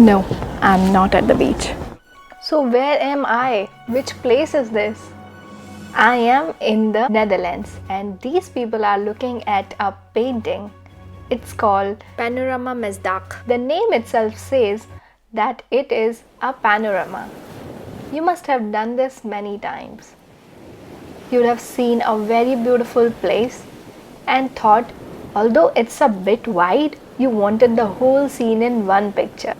No, I'm not at the beach. So where am I? Which place is this? I am in the Netherlands and these people are looking at a painting. It's called Panorama. The name itself says that it is a panorama. You must have done this many times. You would have seen a very beautiful place and thought, although it's a bit wide, you wanted the whole scene in one picture.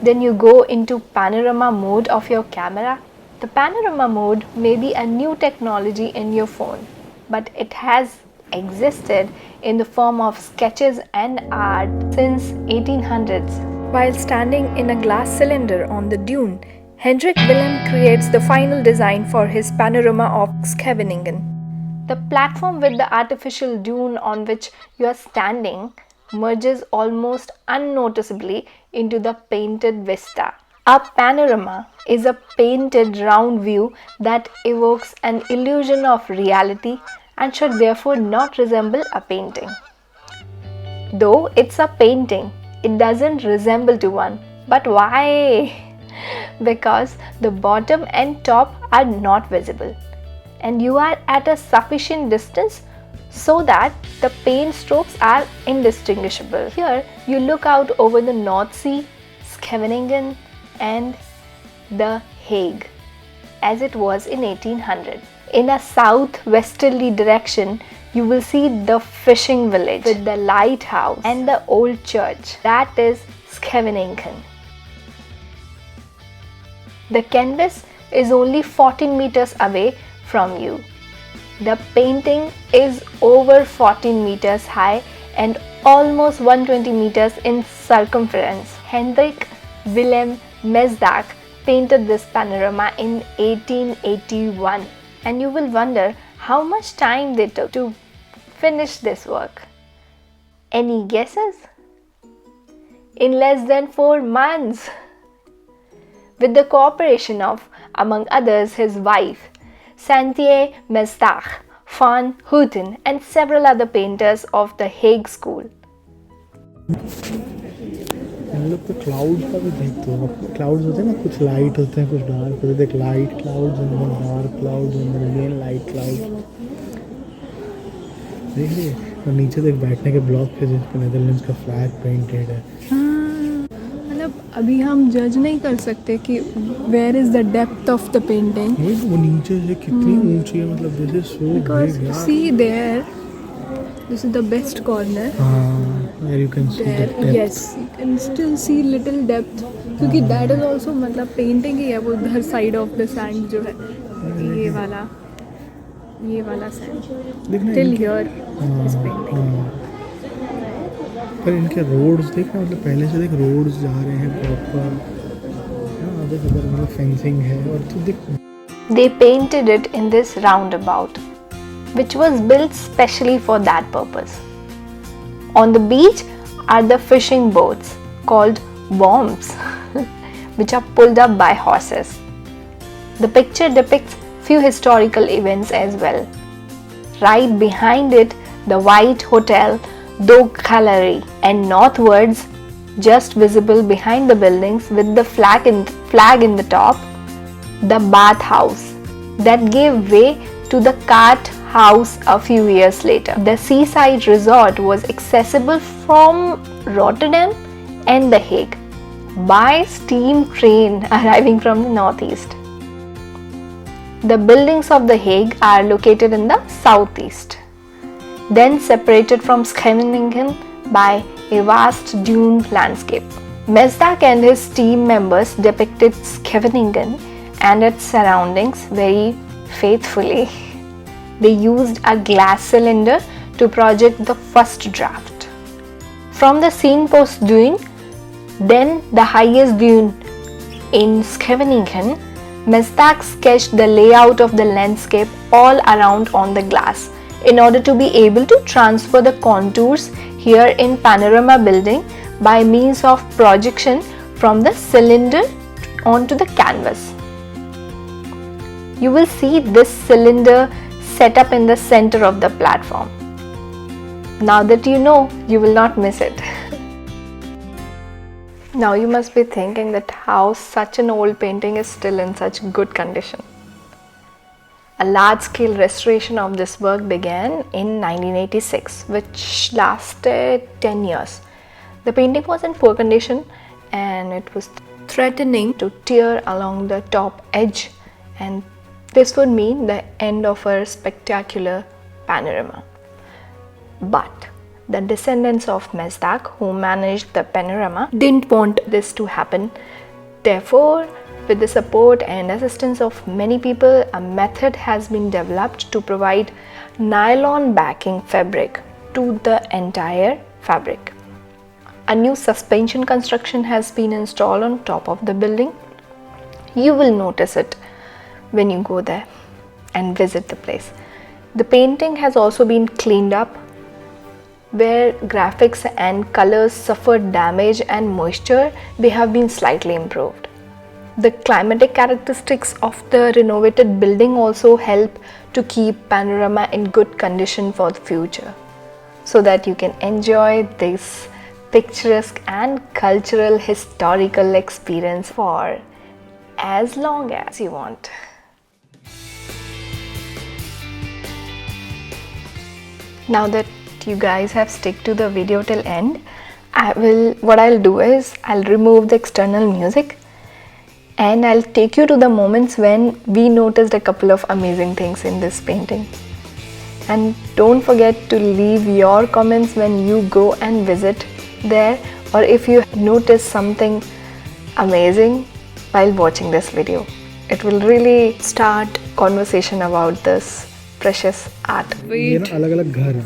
Then you go into panorama mode of your camera. The panorama mode may be a new technology in your phone, but it has existed in the form of sketches and art since 1800s. While standing in a glass cylinder on the dune, Hendrik Willem creates the final design for his panorama of Scheveningen. The platform with the artificial dune on which you are standing merges almost unnoticeably into the painted vista. A panorama is a painted round view that evokes an illusion of reality and should therefore not resemble a painting. Though it's a painting, it doesn't resemble to one. But why? Because the bottom and top are not visible, and you are at a sufficient distance so that the paint strokes are indistinguishable. Here you look out over the North Sea, Scheveningen and The Hague as it was in 1800. In a southwesterly direction, you will see the fishing village with the lighthouse and the old church. That is Scheveningen. The canvas is only 14 meters away from you. The painting is over 14 meters high and almost 120 meters in circumference. Hendrik Willem Mesdag painted this panorama in 1881, and you will wonder how much time they took to finish this work. Any guesses? In less than 4 months. With the cooperation of, among others, his wife, Santje Mesdag, Van Houten, and several other painters of the Hague school. लोग तो cloud का भी देखते हो. Clouds होते हैं ना, कुछ लाइट होते हैं कुछ डार्क होते हैं. देख, light clouds and then dark clouds and then again light clouds. देख रही है. और नीचे देख बैठने के ब्लॉक है जिस पे नेदरलैंड्स का फ्लैग पेंटेड है. मतलब अभी हम जज नहीं कर सकते कि where is the depth of the painting. वो नीचे से कितनी ऊंची है. मतलब this is so big. See there, this is the best corner. Where you can see the depth. Yes, you can still see little depth. क्योंकि that is also मतलब painting ही है. वो उधर साइड ऑफ द सैंड जो है, ये वाला sand till here is painting. पर इनके रोड्स देख, मतलब पहले से देख रोड्स जा रहे हैं प्रॉपर. देख उधर मतलब फेंसिंग है. और तू देख, They painted it in this roundabout, which was built specially for that purpose. On the beach are the fishing boats called bombs, which are pulled up by horses. The picture depicts few historical events as well. Right behind it, the White Hotel, Gallery, and northwards, just visible behind the buildings with the flag in the top, the bathhouse that gave way to the cart house a few years later. The seaside resort was accessible from Rotterdam and The Hague by steam train arriving from the northeast. The buildings of The Hague are located in the southeast, then separated from Scheveningen by a vast dune landscape. Mesdag and his team members depicted Scheveningen and its surroundings very faithfully. They used a glass cylinder to project the first draft. From the Seenpost dune, then the highest dune in Scheveningen, Mesdag sketched the layout of the landscape all around on the glass in order to be able to transfer the contours here in panorama building by means of projection from the cylinder onto the canvas. You will see this cylinder set up in the center of the platform. Now that you know, you will not miss it. Now you must be thinking that how such an old painting is still in such good condition. A large-scale restoration of this work began in 1986, which lasted 10 years. The painting was in poor condition and it was threatening to tear along the top edge, and this would mean the end of a spectacular panorama. But the descendants of Mesdag, who managed the panorama, didn't want this to happen. Therefore, with the support and assistance of many people, a method has been developed to provide nylon backing fabric to the entire fabric. A new suspension construction has been installed on top of the building. You will notice it when you go there and visit the place. The painting has also been cleaned up. Where graphics and colors suffered damage and moisture, they have been slightly improved. The climatic characteristics of the renovated building also help to keep Panorama in good condition for the future, so that you can enjoy this picturesque and cultural historical experience for as long as you want. Now that you guys have stick to the video till end, what I'll do is I'll remove the external music and I'll take you to the moments when we noticed a couple of amazing things in this painting. And don't forget to leave your comments when you go and visit there, or if you notice something amazing while watching this video. It will really start conversation about this precious art. ये ना अलग अलग घर है,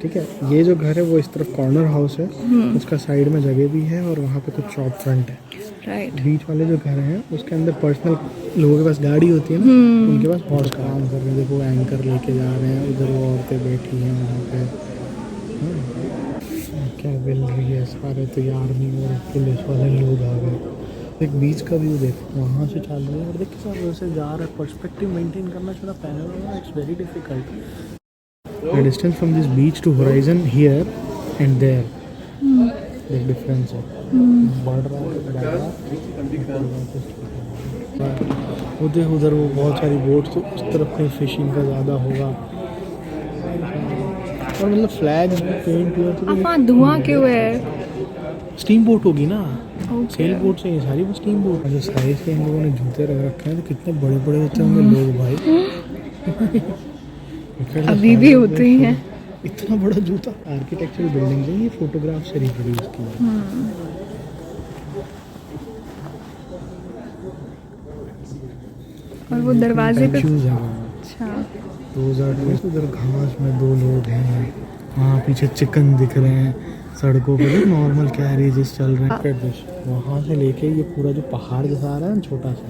ठीक है। ये जो घर है वो इस तरफ कॉर्नर हाउस है, उसका साइड में जगह भी है और वहाँ पे कुछ शॉप फ्रंट है। राइट। बीच वाले जो घर हैं उसके अंदर पर्सनल लोगों के पास गाड़ी होती है ना, उनके पास बहुत काम कर रहे हैं। देखो एंकर लेके जा रहे हैं, उधर वो औरतें बैठी हैं वहाँ पे, क्या मिल रही है, सारे तो आर्मी और पुलिस वाले लोग आ गए। एक बीच का व्यू देखो, वहाँ से चल रहे हैं और देख सब वैसे जा रहा है। पर्सपेक्टिव मेंटेन करना थोड़ा panorama it's very difficult. The distance from this beach to horizon here and there, the difference है। बढ़ रहा है। उधर वो बहुत सारी बोट्स, तो उस तरफ कहीं फिशिंग का ज़्यादा होगा। और मतलब फ्लैग पेंट हुआ तो धुआं क्यों है? स्टीम बोट होगी ना, सेल बोट से ये सारी वो स्टीम बोट। जो साइज के इन लोगों ने जूते रख रखे हैं तो कितने बड़े बड़े होते होंगे लोग भाई। अभी भी होते ही हैं। इतना बड़ा जूता। आर्किटेक्चरल बिल्डिंग है, ये फोटोग्राफ से रिप्रोड्यूस की है। और वो दरवाजे पे अच्छा उधर घास में दो लोग हैं, वहाँ पीछे चिकन दिख रहे हैं, सड़कों पे जो नॉर्मल कैरेजेस चल रहे हैं। वहाँ से लेके ये पूरा जो पहाड़ जैसा आ रहा है ना छोटा सा,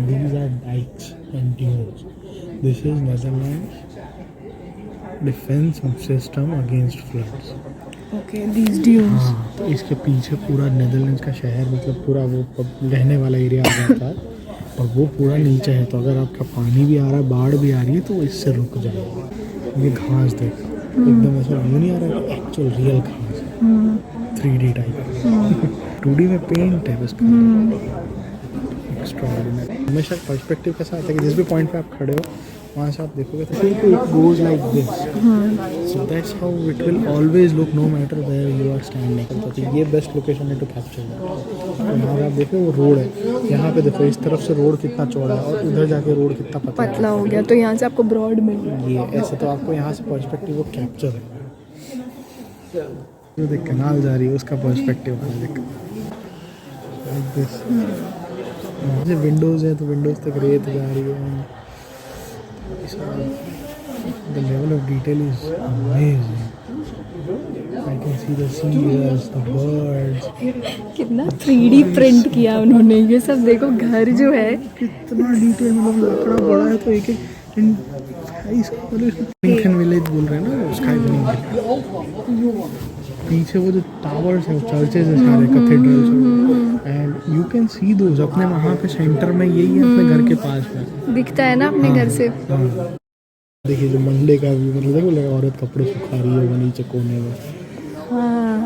these are dikes and dunes. This is Netherlands defense system against floods. Okay, these dunes. हाँ, तो इसके पीछे पूरा नेदरलैंड्स का शहर, मतलब पूरा वो रहने वाला एरिया आ जाता है और वो पूरा नीचे है। तो अगर आपका पानी भी आ रहा है, बाढ़ भी आ रही है, तो वो इससे रुक जाएगा। ये घास देख, एकदम ऐसा व्यू नहीं आ रहा है, एक्चुअल रियल घास है, 3D टाइप। 2D में पेंट है बस। हमेशा पर्सपेक्टिव के साथ है कि जिस भी पॉइंट पे आप खड़े हो वहाँ से आप देखोगे तो it goes like this, so that's how it will always look no matter where you are standing. तो ये बेस्ट लोकेशन है टू कैप्चर। यहाँ पे आप देखो वो रोड है, यहाँ पे देखो इस तरफ से रोड कितना चौड़ा है और उधर जाके रोड कितना पतला हो गया, तो यहाँ से आपको ब्रॉड मिल रहा है। ये ऐसे तो आपको यहाँ से पर्सपेक्टिव वो कैप्चर है। जो देख कनाल जा रही है उसका पर्सपेक्टिव है, देख लाइक दिस। जैसे विंडोज़ है तो विंडोज़ तक रेत जा रही है। The level of detail is amazing. I can see the seagulls, the birds. कितना 3D प्रिंट किया उन्होंने। ये सब देखो घर जो है कितना डिटेल, मतलब लकड़ा बड़ा है तो एक एक विलेज बोल रहे हैं ना उसका पीछे वो जो टावर्स हैं, चर्चेज है सारे, cathedrals, and you can see those अपने वहाँ पे सेंटर में। यही है अपने घर के पास में दिखता है ना अपने घर से। देखिए जो मंडे का भी, मतलब देखो औरत कपड़े सुखा रही है नीचे कोने में। हाँ।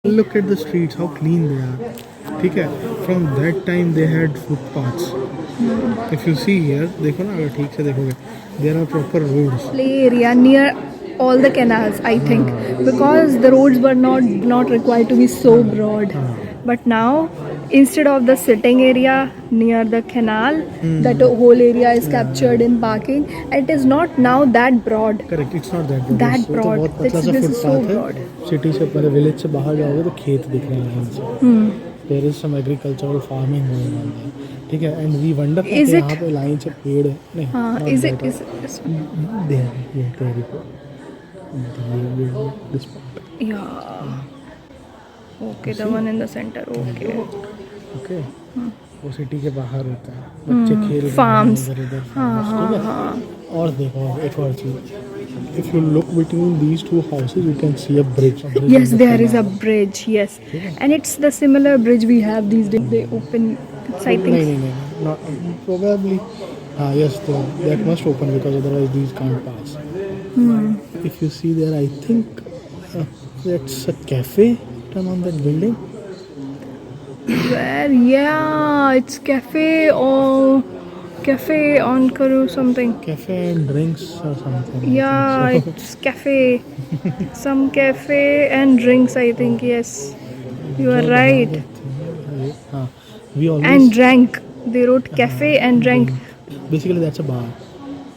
Look at the streets, how clean they are. ठीक है, from that time they had footpaths. If you see here, देखो ना अगर ठीक से देखोगे, there are proper roads. Play area near all the canals, I think, because the roads were not required to be so broad. But now, instead of the sitting area near the canal, that whole area is captured in parking. It is not now that broad. Correct, it's not that broad. That तो broad. बहुत पतला सा This is so footpath broad. है. City से पहले village से बाहर जाओगे तो खेत दिख रहे हैं यहाँ से. There is some agricultural farming going on there. ठीक है, and we wonder कि Is it- यहाँ पे लाइन से पेड़ है. नहीं, हाँ, not is that it? one. Is There, yeah, there you go. This part. yeah. Okay, the one in the center. Okay. Okay. वो सिटी के बाहर होता है. बच्चे खेल रहे हैं Farms. इधर-उधर. farms, ठीक है? और देखो एक और चीज. If you look between these two houses, you can see a bridge. Yes, there is a bridge. Yes, and it's the similar bridge we have these days. They open. It's, I think. नहीं, not probably. Yes, that must open because otherwise these can't pass. If you see there, I think that's a cafe written on that building. Where? Yeah, it's cafe on Kuru something. Cafe and drinks or something. Yeah, I think it's cafe. Some cafe and drinks, I think. Yes, you are right. हाँ, we always And drank. They wrote cafe and drank. basically that's a bar.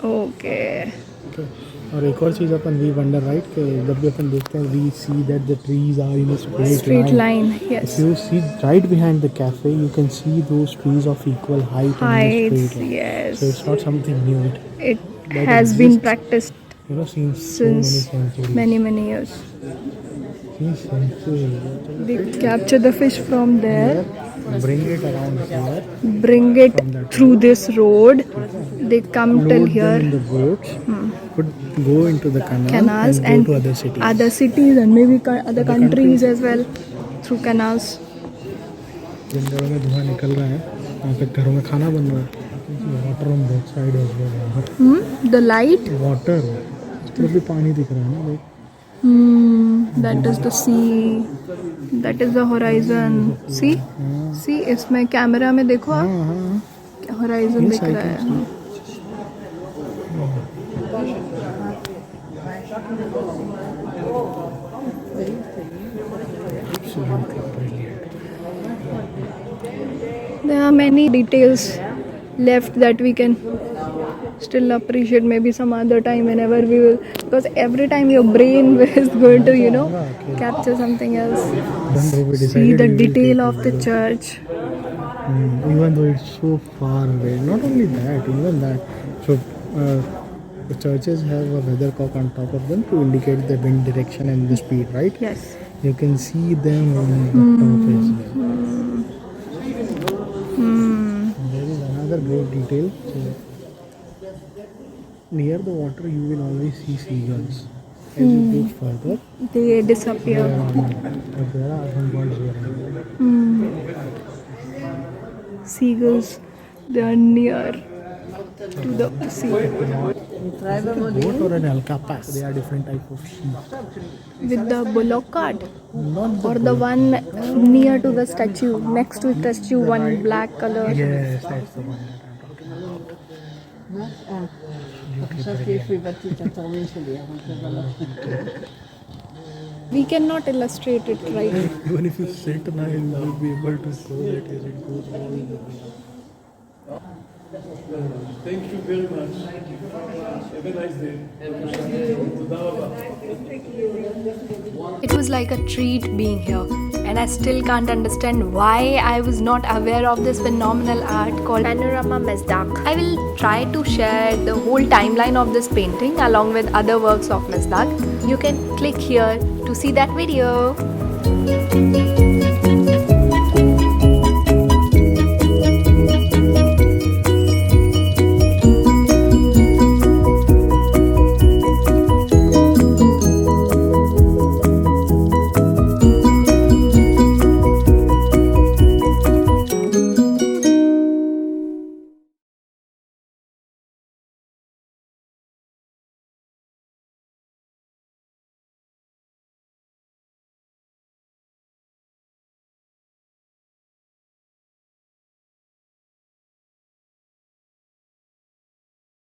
Okay. Okay. और एक और चीज़ अपन we wonder right कि जब भी अपन देखते हैं we see that the trees are in a straight line. Yes. If you see right behind the cafe, you can see those trees of equal height in the Heights. straight line. Yes. So it's not something new. It that has been exists, practiced you know, since since so many centuries. many years. Since centuries. They capture the fish from there, Bring it around here. bring it through this road. They come till Load here. them in the boats. Go into the Canals and go to other cities. other cities and maybe other countries as well through canals. जिन घरों में धुआं निकल रहा है, वहाँ पे घरों में खाना बन रहा है. Water on both side as well. The light. Water. मतलब भी पानी दिख रहा है ना भाई. That is the sea. That is the horizon. See? See, इसमें कैमरा में देखो आप. हाँ. होराइजन Yes, दिख I रहा think है. Absolutely brilliant. There are many details left that we can still appreciate maybe some other time whenever we will, because every time your brain is going to capture something else. Then though we See decided the we will detail take of the video. church. Even though it's so far away. Not only that, even that. So the churches have a weathercock on top of them to indicate the wind direction and the speed, right? Yes. You can see them on the top as well. There is another great detail. So, near the water, you will always see seagulls. As you go further, They disappear. but there are some birds here. Seagulls, they are near to the sea. Goat or an alcapa, they are different type of sheep. With the bullock cart. Not Or the one near to the statue, next to the statue, one black color. Yes, that's the one that I'm talking about. We cannot illustrate it right. Even if you sit now, you will be able to go that as it goes all the way. Thank you very much. Have a nice day. It was like a treat being here, and I still can't understand why I was not aware of this phenomenal art called Panorama Mesdag. I will try to share the whole timeline of this painting along with other works of Mesdag. You can click here to see that video.